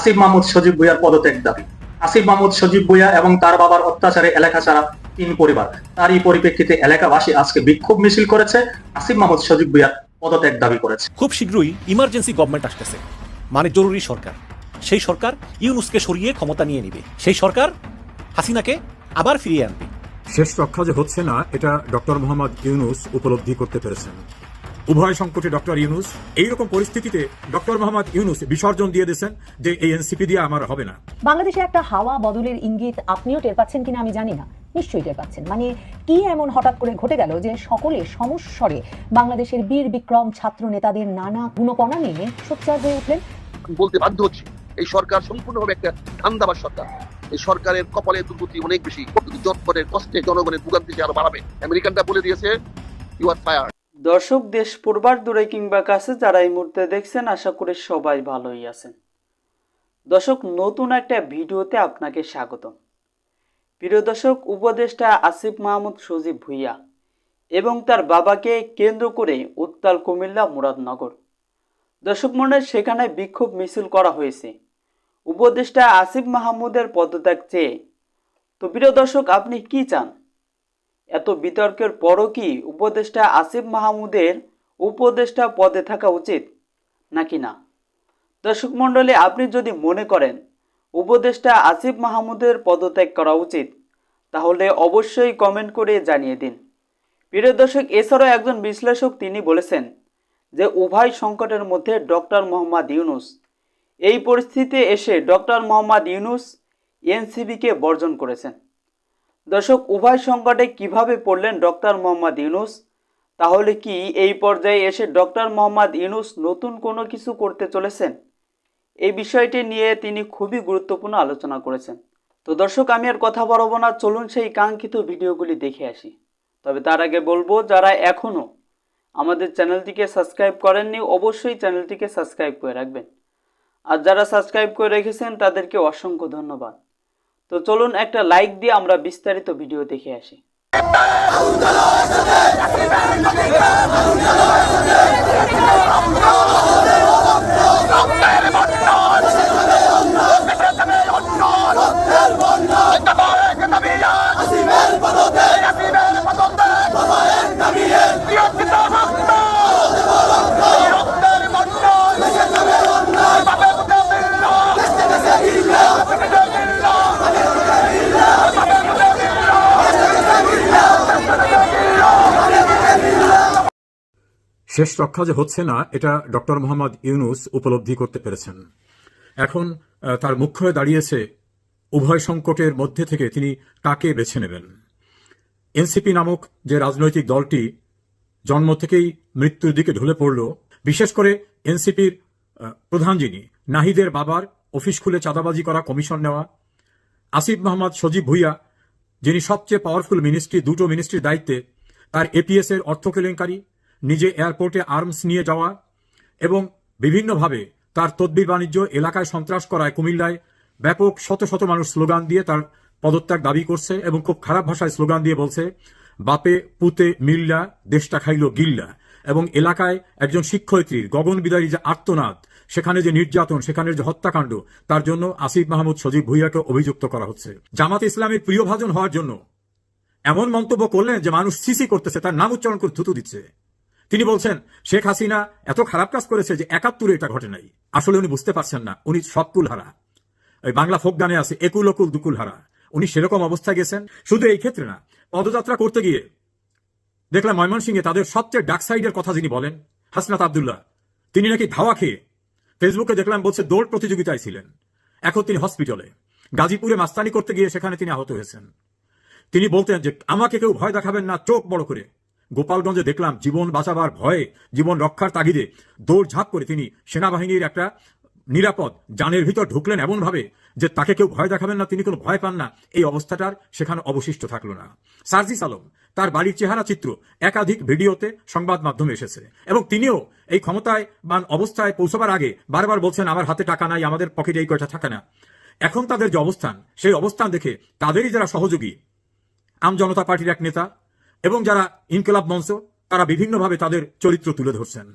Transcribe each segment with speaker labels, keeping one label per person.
Speaker 1: আসিফ মাহমুদ সজীব ভুঁইয়ার পদত্যাগ দাবি। আসিফ মাহমুদ সজীব ভুঁইয়া এবং তার বাবার অত্যাচারে এলাকা ছাড়া 3 পরিবার। তারই পরিপ্রেক্ষিতে এলাকাবাসী আজকে বিক্ষোভ মিছিল করেছে, আসিফ মাহমুদ সজীব ভুঁইয়ার পদত্যাগ দাবি করেছে।
Speaker 2: খুব শীঘ্রই ইমার্জেন্সি গভর্নমেন্ট আসতেছে, মানে জরুরি সরকার। সেই সরকার ইউনূসকে সরিয়ে ক্ষমতা নিয়ে নিবে। সেই সরকার হাসিনাকে আবার ফিরিয়ে আনবে।
Speaker 3: শেষ রক্ষা যে হচ্ছে না, এটা ডক্টর মোহাম্মদ ইউনূস উপলব্ধি করতে পেরেছেন। উভয় সংকটে ডক্টর ইউনূস, এইরকম পরিস্থিতিতে ডক্টর মোহাম্মদ ইউনূস বিসর্জন দিয়ে দিয়েছেন যে এই এনসিপি দিয়ে আমার হবে না।
Speaker 4: বাংলাদেশে একটা হাওয়া বদলের ইঙ্গিত আপনিও টের পাচ্ছেন কিনা আমি জানি না, নিশ্চয়ই টের পাচ্ছেন। মানে কি এমন হঠাৎ করে ঘটে গেল যে সকলে সমস্বরে বাংলাদেশের বীর বিক্রম ছাত্র নেতাদের নানা গুণপনা নিয়ে সোচ্চার হয়ে উঠলেন।
Speaker 5: বলতে বাধ্য হচ্ছে এই সরকার সম্পূর্ণভাবে একটা ধান্দাবাজ সরকার। এই সরকারের কপালে দুর্গতি অনেক বেশি, জনগণের কষ্টে জনগণের ভোগান্তি আরো বাড়াবে। আমেরিকানরা বলে দিয়েছে ইউ আর ফায়ার।
Speaker 6: দর্শক, দেশ পূর্বার দূরে কিংবা কাছে যারা এই মুহূর্তে দেখছেন, আশা করি সবাই ভালোই আছেন। দর্শক, নতুন একটা ভিডিওতে আপনাকে স্বাগতম। প্রিয় দর্শক, উপদেষ্টা আসিফ মাহমুদ সজীব ভুঁইয়া এবং তার বাবাকে কেন্দ্র করে উত্তাল কুমিল্লা মুরাদনগর। দর্শক মণ্ডলী, সেখানে বিক্ষোভ মিছিল করা হয়েছে উপদেষ্টা আসিফ মাহমুদের পদত্যাগ চেয়ে। তো প্রিয় দর্শক, আপনি কি চান? এত বিতর্কের পরও কি উপদেষ্টা আসিফ মাহমুদের উপদেষ্টা পদে থাকা উচিত নাকি না? দর্শক মণ্ডলী, আপনি যদি মনে করেন উপদেষ্টা আসিফ মাহমুদের পদত্যাগ করা উচিত, তাহলে অবশ্যই কমেন্ট করে জানিয়ে দিন। প্রিয় দর্শক, এছাড়াও একজন বিশ্লেষক তিনি বলেছেন যে উভয় সংকটের মধ্যে ডক্টর মোহাম্মদ ইউনূস, এই পরিস্থিতিতে এসে ডক্টর মোহাম্মদ ইউনূস এনসিপিকে বর্জন করেছেন। দর্শক, উভয় সংকটে কিভাবে পড়লেন ডক্টর মোহাম্মদ ইউনূস? তাহলে কি এই পর্যায়ে এসে ডক্টর মোহাম্মদ ইউনূস নতুন কোনো কিছু করতে চলেছেন? এই বিষয়টি নিয়ে তিনি খুবই গুরুত্বপূর্ণ আলোচনা করেছেন। তো দর্শক, আমি আর কথা বাড়াবো না, চলুন সেই কাঙ্ক্ষিত ভিডিওগুলি দেখে আসি। তবে তার আগে বলবো, যারা এখনও আমাদের চ্যানেলটিকে সাবস্ক্রাইব করেননি, অবশ্যই চ্যানেলটিকে সাবস্ক্রাইব করে রাখবেন। আর যারা সাবস্ক্রাইব করে রেখেছেন তাদেরকে অসংখ্য ধন্যবাদ। তো চলুন একটা লাইক দিয়ে আমরা বিস্তারিত ভিডিও দেখে আসি।
Speaker 3: শেষ রক্ষা যে হচ্ছে না, এটা ডক্টর মোহাম্মদ ইউনূস উপলব্ধি করতে পেরেছেন। এখন তার মুখ্য হয়ে দাঁড়িয়েছে উভয় সংকটের মধ্যে থেকে তিনি কাকে বেছে নেবেন। এনসিপি নামক যে রাজনৈতিক দলটি জন্ম থেকেই মৃত্যুর দিকে ঢলে পড়ল, বিশেষ করে এনসিপির প্রধান যিনি, নাহিদের বাবার অফিস খুলে চাঁদাবাজি করা, কমিশন নেওয়া, আসিফ মাহমুদ সজীব ভুঁইয়া যিনি সবচেয়ে পাওয়ারফুল মিনিস্ট্রি, দুটো মিনিস্ট্রির দায়িত্বে, তার এপিএস এর অর্থ কেলেঙ্কারি, নিজে এয়ারপোর্টে আর্মস নিয়ে যাওয়া এবং বিভিন্নভাবে তার তদবির বাণিজ্য, এলাকায় সন্ত্রাস করায়, কুমিল্লায় ব্যাপক শত শত মানুষ স্লোগান দিয়ে তার পদত্যাগ দাবি করছে এবং খুব খারাপ ভাষায় স্লোগান দিয়ে বলছে বাপে পুতে মিল্লা দেশটা খাইল গিল্লা। এবং এলাকায় একজন শিক্ষয়িত্রীর গগনবিদারী যে আর্তনাদ, সেখানে যে নির্যাতন, সেখানে যে হত্যাকাণ্ড, তার জন্য আসিফ মাহমুদ সজীব ভুঁইয়াকে অভিযুক্ত করা হচ্ছে। জামাতে ইসলামের প্রিয়ভাজন হওয়ার জন্য এমন মন্তব্য করলেন যে মানুষ সিসি করতেছে, তার নাম উচ্চারণ করে থুতু দিচ্ছে। তিনি বলছেন শেখ হাসিনা এত খারাপ কাজ করেছে যে ৭১ এটা ঘটে নাই। আসলে উনি বুঝতে পারছেন না, উনি সবকুল হারা। ওই বাংলা ফোক গানে আছে একুল অকুল দুকুল হারা, উনি সেরকম অবস্থায় গেছেন। শুধু এই ক্ষেত্রে না, পদযাত্রা করতে গিয়ে দেখলাম ময়মনসিংহে তাদের সবচেয়ে ডাক সাইডের কথা যিনি বলেন, হাসনাত আবদুল্লাহ, তিনি নাকি ধাওয়া খেয়ে ফেসবুকে দেখলাম বলছে দৌড় প্রতিযোগিতায় ছিলেন, এখন তিনি হসপিটালে। গাজীপুরে মাস্তানি করতে গিয়ে সেখানে তিনি আহত হয়েছেন। তিনি বলতেন যে আমাকে কেউ ভয় দেখাবেন না, চোখ বড় করে। গোপালগঞ্জে দেখলাম জীবন বাঁচাবার ভয়ে, জীবন রক্ষার তাগিদে দৌড়ঝাঁপ করে তিনি সেনাবাহিনীর একটা নিরাপদ যানের ভিতর ঢুকলেন এমনভাবে যে তাকে কেউ ভয় দেখাবেন না, তিনি কোনো ভয় পান না। এই অবস্থাটার সেখানে অবশিষ্ট থাকলো না। সার্জিস আলম, তার বাড়ির চেহারা চিত্র একাধিক ভিডিওতে সংবাদ মাধ্যমে এসেছে এবং তিনিও এই ক্ষমতায় অবস্থায় পৌঁছবার আগে বারবার বলছেন আমার হাতে টাকা নাই, আমাদের পকেটে এই কয়টা থাকে না। এখন তাদের যে অবস্থান, সেই অবস্থান দেখে তাদেরই যারা সহযোগী, আম জনতা পার্টির এক নেতা এবং যারা ইনকিলাব মঞ্চ, তারা বিভিন্নভাবে তাদের চরিত্র তুলে ধরছেন।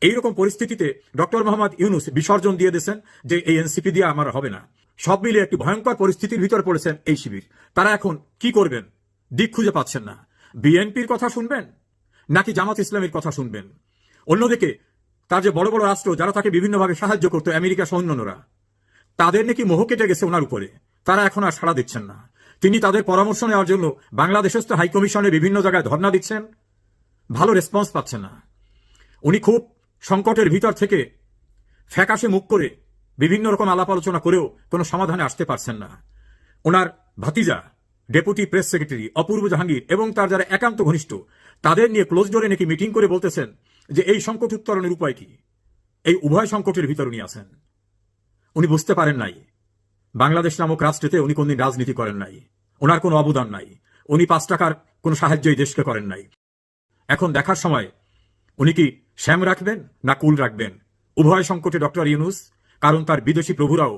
Speaker 3: এইরকম পরিস্থিতিতে ডক্টর মোহাম্মদ ইউনুস বিসর্জন দিয়ে দিয়েছেন যে এই এনসিপি দিয়ে আমার হবে না। সব মিলিয়ে একটি ভয়ঙ্কর পরিস্থিতির ভিতর পড়েছেন এই শিবির। তারা এখন কি করবেন দিক খুঁজে পাচ্ছেন না। বিএনপির কথা শুনবেন নাকি জামাত ইসলামের কথা শুনবেন? অন্যদিকে তার যে বড় বড় রাষ্ট্র যারা তাকে বিভিন্নভাবে সাহায্য করতো, আমেরিকা সহ অন্যান্যরা, তাদের নাকি মোহ কেটে গেছে ওনার উপরে, তারা এখন আর সাড়া দিচ্ছেন না। তিনি তাদের পরামর্শ নেওয়ার জন্য বাংলাদেশস্থ হাইকমিশনে বিভিন্ন জায়গায় ধর্ণা দিচ্ছেন, ভালো রেসপন্স পাচ্ছেন না। উনি খুব সংকটের ভিতর থেকে ফ্যাকাশে মুখ করে বিভিন্ন রকম আলাপ আলোচনা করেও কোনো সমাধানে আসতে পারছেন না। ওনার ভাতিজা ডেপুটি প্রেস সেক্রেটারি অপূর্ব জাহাঙ্গীর এবং তার যারা একান্ত ঘনিষ্ঠ, তাদের নিয়ে ক্লোজ ডোরে নাকি মিটিং করে বলতেছেন যে এই সংকট উত্তরণের উপায় কি। এই উভয় সংকটের ভিতর উনি আছেন। উনি বুঝতে পারেন নাই বাংলাদেশ নামক রাষ্ট্রেতে উনি কোনদিন রাজনীতি করেন নাই, ওনার কোনো অবদান নাই, উনি 5 টাকার কোনো সাহায্য এই দেশকে করেন নাই। এখন দেখার সময় উনি কি শ্যাম রাখবেন না কুল রাখবেন। উভয় সংকটে ডক্টর ইউনুস, কারণ তার বিদেশি প্রভুরাও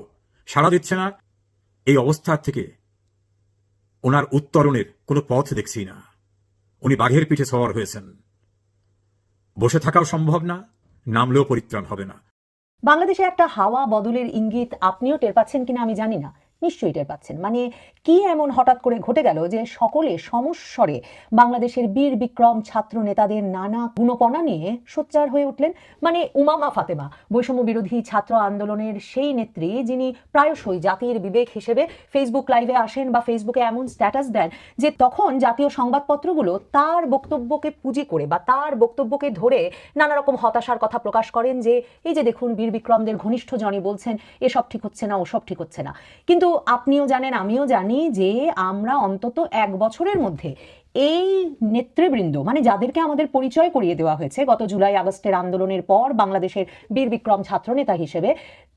Speaker 3: সাড়া দিচ্ছে না। এই অবস্থা থেকে ওনার উত্তরণের কোনো পথ দেখছি না। উনি বাঘের পিঠে সওয়ার হয়েছেন। বসে থাকাও সম্ভব না, নামলেও পরিত্রাণ হবে না।
Speaker 4: বাংলাদেশে একটা হাওয়া বদলের ইঙ্গিত আপনিও টের পাচ্ছেন কিনা আমি জানি না, নিশ্চয়ই টের পাচ্ছেন। মানে কি এমন হঠাৎ করে ঘটে গেল যে সকলে সমস্বরে বাংলাদেশের বীর বিক্রম ছাত্র নেতাদের নানা গুণপনা নিয়ে সোচ্চার হয়ে উঠলেন। মানে উমামা ফাতেমা, বৈষম্য বিরোধী ছাত্র আন্দোলনের সেই নেত্রী, যিনি প্রায়শই জাতির বিবেক হিসেবে ফেসবুক লাইভে আসেন বা ফেসবুকে এমন স্ট্যাটাস দেন যে তখন জাতীয় সংবাদপত্রগুলো তার বক্তব্যকে পুঁজি করে বা তার বক্তব্যকে ধরে নানা রকম হতাশার কথা প্রকাশ করেন যে এই যে দেখুন বীর বিক্রমদের ঘনিষ্ঠ জনই বলছেন এসব ঠিক হচ্ছে না, ওসব ঠিক হচ্ছে না। কিন্তু আপনিও জানেন আমিও জানি যে আমরা অন্তত 1 বছরের মধ্যে এই নেতৃবৃন্দ, মানে যাদেরকে আমাদের পরিচয় করিয়ে দেওয়া হয়েছে গত জুলাই আগস্টের আন্দোলনের পর বাংলাদেশের বীর বিক্রম ছাত্র নেতা হিসেবে,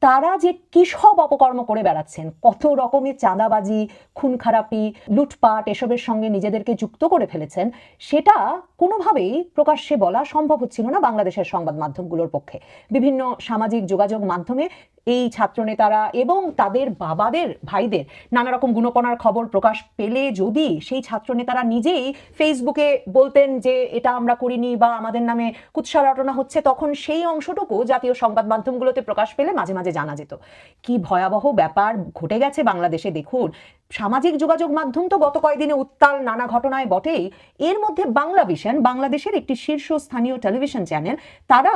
Speaker 4: তারা যে কি সব অপকর্ম করে বেড়াচ্ছেন, কত রকমের চাঁদাবাজি, খুন খারাপি, লুটপাট এসবের সঙ্গে নিজেদেরকে যুক্ত করে ফেলেছেন, সেটা কোনোভাবেই প্রকাশ্যে বলা সম্ভব হচ্ছিল না বাংলাদেশের সংবাদ মাধ্যমগুলোর পক্ষে। বিভিন্ন সামাজিক যোগাযোগ মাধ্যমে এই ছাত্রনেতারা এবং তাদের বাবাদের ভাইদের নানা রকম গুণপনার খবর প্রকাশ পেলে যদি সেই ছাত্রনেতারা নিজেই ফেসবুকে বলতেন যে এটা আমরা করিনি বা আমাদের নামে কুৎসা রটনা হচ্ছে, তখন সেই অংশটুকু জাতীয় সংবাদ মাধ্যমগুলোতে প্রকাশ পেলে মাঝে মাঝে জানা যেত। কি ভয়াবহ ব্যাপার ঘটে গেছে বাংলাদেশে দেখুন। সামাজিক যোগাযোগ মাধ্যম তো গত কয়েকদিনে উত্তাল নানা ঘটনায় বটেই, এর মধ্যে বাংলা ভিশন, বাংলাদেশের একটি শীর্ষস্থানীয় টেলিভিশন চ্যানেল, তারা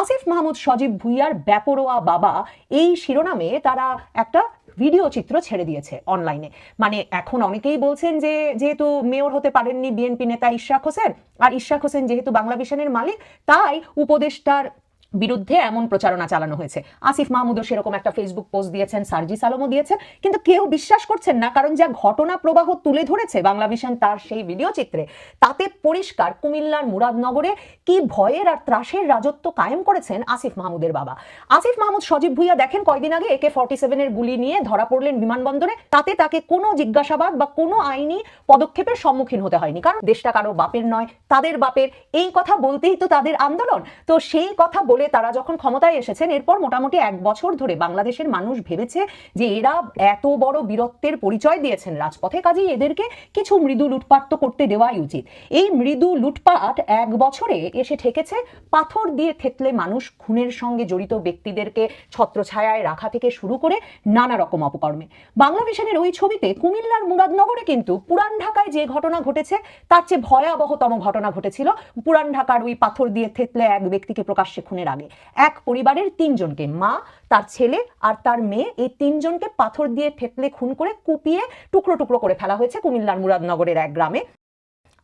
Speaker 4: আসিফ মাহমুদ সজীব ভুইয়ার বেপরোয়া বাবা এই শিরোনামে তারা একটা ভিডিও চিত্র ছেড়ে দিয়েছে অনলাইনে। মানে এখন অনেকেই বলছেন যে যেহেতু মেয়র হতে পারেননি বিএনপি নেতা ইশরাক হোসেন, আর ইশরাক হোসেন যেহেতু বাংলা ভিশনের মালিক, তাই উপদেষ্টার বিরুদ্ধে এমন প্রচারণা চালানো হয়েছে। আসিফ মাহমুদও সেরকম একটা ফেসবুক পোস্ট দিয়েছেন, সার্জিস আলমও দিয়েছেন, কিন্তু কেউ বিশ্বাস করছেন না, কারণ যা ঘটনা প্রবাহ তুলে ধরেছে বাংলা ভিশন তার সেই ভিডিও চিত্রে, তাতে পরিষ্কার কুমিল্লার মুরাদনগরে কি ভয়ের আর ত্রাসের রাজত্ব কায়েম করেছেন আসিফ মাহমুদের বাবা। আসিফ মাহমুদ সজীব ভুইয়া দেখেন কয়দিন আগে AK-47 এর গুলি নিয়ে ধরা পড়লেন বিমানবন্দরে, তাতে তাকে কোনো জিজ্ঞাসাবাদ বা কোনো আইনি পদক্ষেপের সম্মুখীন হতে হয়নি, কারণ দেশটা কারো বাপের নয়, তাদের বাপের। এই কথা বলতেই তো তাদের আন্দোলন। তো সেই কথা বলে তারা যখন ক্ষমতায় এসেছেন, এরপর মোটামুটি 1 বছর ধরে বাংলাদেশের মানুষ ভেবেছে যে এরা এত বড় বীরত্বের পরিচয় দিয়েছেন রাজপথে, কাজেই এদেরকে কিছু মৃদু লুটপাট তো করতে দেওয়াই উচিত। এই মৃদু লুটপাট 1 বছরে এসে ঠেকেছে পাথর দিয়ে থেতলে মানুষ খুনের সঙ্গে জড়িত ব্যক্তিদেরকে ছত্রছায়ায় রাখা থেকে শুরু করে নানা রকম অপকর্মে। বাংলা ভিশনের ওই ছবিতে কুমিল্লার মুরাদনগরে কিন্তু পুরান ঢাকায় যে ঘটনা ঘটেছে তার চেয়ে ভয়াবহতম ঘটনা ঘটেছিল পুরান ঢাকার ওই পাথর দিয়ে থেতলে এক ব্যক্তিকে প্রকাশ্যে খুনের আগে। এক পরিবারের 3 জনকে, মা, তার ছেলে আর তার মেয়ে, এই 3 জনকে পাথর দিয়ে থেতলে খুন করে কুপিয়ে টুকরো টুকরো করে ফেলা হয়েছে কুমিল্লার মুরাদনগরের এক গ্রামে।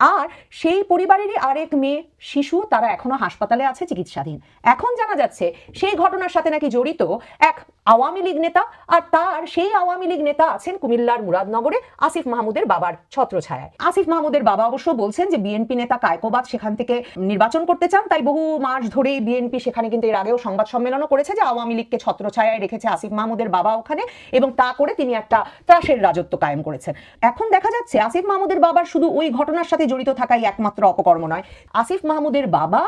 Speaker 4: আর সেই পরিবারেরই আরেক মেয়ে, শিশু, তারা এখনো হাসপাতালে আছে চিকিৎসাধীন। এখন জানা যাচ্ছে সেই ঘটনার সাথে নাকি জড়িত এক আওয়ামী লীগ নেতা, আর তার সেই আওয়ামী লীগ নেতা আছেন কুমিল্লার মুরাদনগরে আসিফ মাহমুদের বাবার ছত্রছায়ায়। আসিফ মাহমুদের বাবা অবশ্য বলছেন যে বিএনপি নেতা কায়কোবাদ সেখান থেকে নির্বাচন করতে চান, তাই বহু মাস ধরেই বিএনপি সেখানে কিন্তু এর আগেও সংবাদ সম্মেলনও করেছে যে আওয়ামী লীগকে ছত্রছায়ায় রেখেছে আসিফ মাহমুদের বাবা ওখানে, এবং তা করে তিনি একটা ত্রাসের রাজত্ব কায়েম করেছেন। এখন দেখা যাচ্ছে আসিফ মাহমুদের বাবার শুধু ওই ঘটনার সাথে জড়িত থাকাই একমাত্র অপকর্ম নয়। আসিফ মাহমুদের বাবা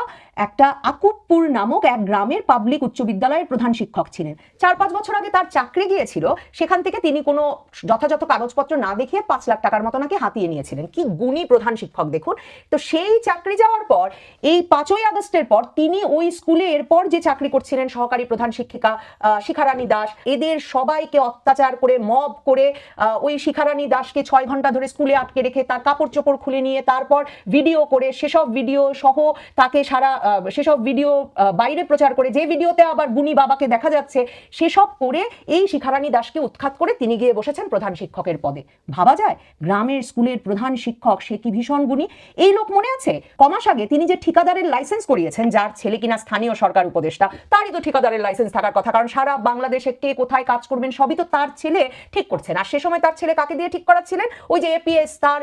Speaker 4: একটা আকুবপুর নামক এক গ্রামের পাবলিক উচ্চ বিদ্যালয়ের প্রধান শিক্ষক ছিলেন। 4-5 বছর আগে তার চাকরি গিয়েছিল, সেখান থেকে তিনি কোনো যথাযথ কাগজপত্র না দেখিয়ে 5 লাখ টাকার মতো নাকি হাতিয়ে নিয়েছিলেন। কি গুণী প্রধান শিক্ষক দেখুন। তো সেই চাকরি যাওয়ার পর এই 5ই আগস্টের পর তিনি ওই স্কুলে এরপর যে চাকরি করছিলেন সহকারী প্রধান শিক্ষিকা শিখারানী দাস, এদের সবাইকে অত্যাচার করে মব করে ওই শিখারানী দাসকে 6 ঘন্টা ধরে স্কুলে আটকে রেখে তার কাপড় চোপড় খুলে নিয়ে তারপর ভিডিও করে সেসব ভিডিও সহ তাকে সেসব ভিডিও বাইরে প্রচার করে, যে ভিডিওতে আবার গুণী বাবাকে দেখা যাচ্ছে, সেসব করে এই শিখারানী দাসকে উৎখাত করে তিনি গিয়ে বসেছেন প্রধান শিক্ষকের পদে। ভাবা যায় গ্রামের স্কুলের প্রধান শিক্ষক, সে কি ভীষণ গুণী। এই লোক মনে আছে কমাস আগে তিনি যে ঠিকাদারের লাইসেন্স করিয়েছেন, যার ছেলে কিনা স্থানীয় সরকার উপদেষ্টা, তারই তো ঠিকাদারের লাইসেন্স থাকার কথা, কারণ সারা বাংলাদেশে কে কোথায় কাজ করবেন সবই তো তার ছেলে ঠিক করছেন। আর সে সময় তার ছেলে কাকে দিয়ে ঠিক করাচ্ছিলেন? ওই যে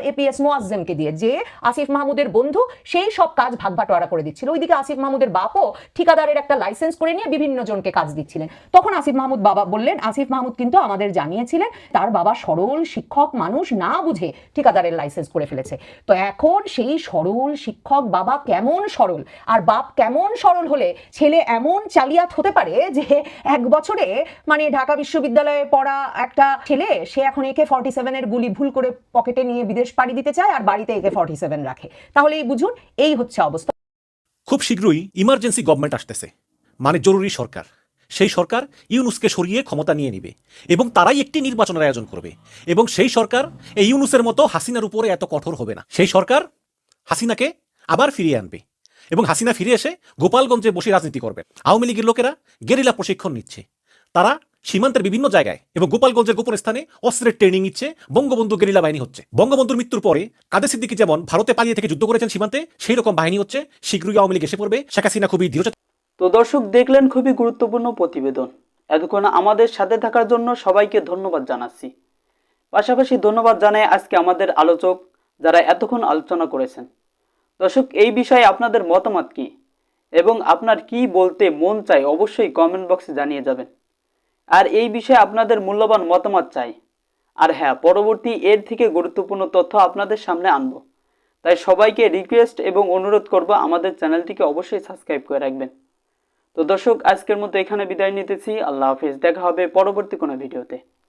Speaker 4: এপিএস মোয়াজ্জেমকে দিয়ে, যে আসিফ মাহমুদের বন্ধু, সেই সব কাজ ভাগ বাটোয়ারা করে দিচ্ছিল। ওইদিকে আসিফ মাহমুদের বাপও ঠিকাদারের একটা লাইসেন্স করে নিয়ে বিভিন্ন জনকে কাজ দিচ্ছিলেন। তখন আসিফ মাহমুদ বাবা বললেন, আসিফ মাহমুদ কিন্তু আমাদের জানিয়েছিলেন তার বাবা সরল শিক্ষক মানুষ, না বুঝে ঠিকাদারের লাইসেন্স করে ফেলেছে। তো এখন সেই সরল শিক্ষক বাবা কেমন সরল আর বাপ কেমন সরল হলে ছেলে এমন চালিয়াত হতে পারে যে 1 বছরে মানে ঢাকা বিশ্ববিদ্যালয়ে পড়া একটা ছেলে, সে এখন AK-47 এর গুলি ভুল করে পকেটে নিয়ে বিদেশ পাড়ি দিতে চায় আর বাড়িতে AK-47 রাখে। তাহলেই বুঝুন এই হচ্ছে অবস্থা।
Speaker 2: খুব শীঘ্রই ইমার্জেন্সি গভর্নমেন্ট আসতেছে, মানে জরুরি সরকার। সেই সরকার ইউনুসকে সরিয়ে ক্ষমতা নিয়ে নিবে এবং তারাই একটি নির্বাচনের আয়োজন করবে। এবং সেই সরকার এই ইউনুসের মতো হাসিনার উপরে এত কঠোর হবে না। সেই সরকার হাসিনাকে আবার ফিরিয়ে আনবে এবং হাসিনা ফিরে এসে গোপালগঞ্জে বসে রাজনীতি করবে। আওয়ামী লীগের লোকেরা গেরিলা প্রশিক্ষণ নিচ্ছে, তারা সীমান্তের বিভিন্ন জায়গায় এবং গোপালগঞ্জের গোপন স্থানে অস্ত্রের ট্রেনিং নিচ্ছে। বঙ্গবন্ধু গেরিলা বাহিনী হচ্ছে। বঙ্গবন্ধুর মৃত্যুর পরে কাদের সিদ্দিকী যেমন ভারতে পালিয়ে থেকে যুদ্ধ করেছেন সীমান্তে, সেই রকম বাহিনী হচ্ছে। শীঘ্রই আওয়ামী লীগ এসে পড়বে। শেখ হাসিনা খুবই দৃঢ়।
Speaker 6: তো দর্শক দেখলেন খুবই গুরুত্বপূর্ণ প্রতিবেদন। এতক্ষণ আমাদের সাথে থাকার জন্য সবাইকে ধন্যবাদ জানাচ্ছি। পাশাপাশি ধন্যবাদ জানাই আজকে আমাদের আলোচক যারা এতক্ষণ আলোচনা করেছেন। দর্শক, এই বিষয়ে আপনাদের মতামত কি এবং আপনার কি বলতে মন চাই অবশ্যই কমেন্ট বক্সে জানিয়ে যাবেন। আর এই বিষয়ে আপনাদের মূল্যবান মতামত চাই। আর হ্যাঁ, পরবর্তী এর থেকে গুরুত্বপূর্ণ তথ্য আপনাদের সামনে আনব। তাই সবাইকে রিকোয়েস্ট এবং অনুরোধ করব আমাদের চ্যানেলটিকে অবশ্যই সাবস্ক্রাইব করে রাখবেন। তো দর্শক, আজকের মতো এখানে বিদায় নিতেছি। আল্লাহ হাফেজ। দেখা হবে পরবর্তী কোনো ভিডিওতে।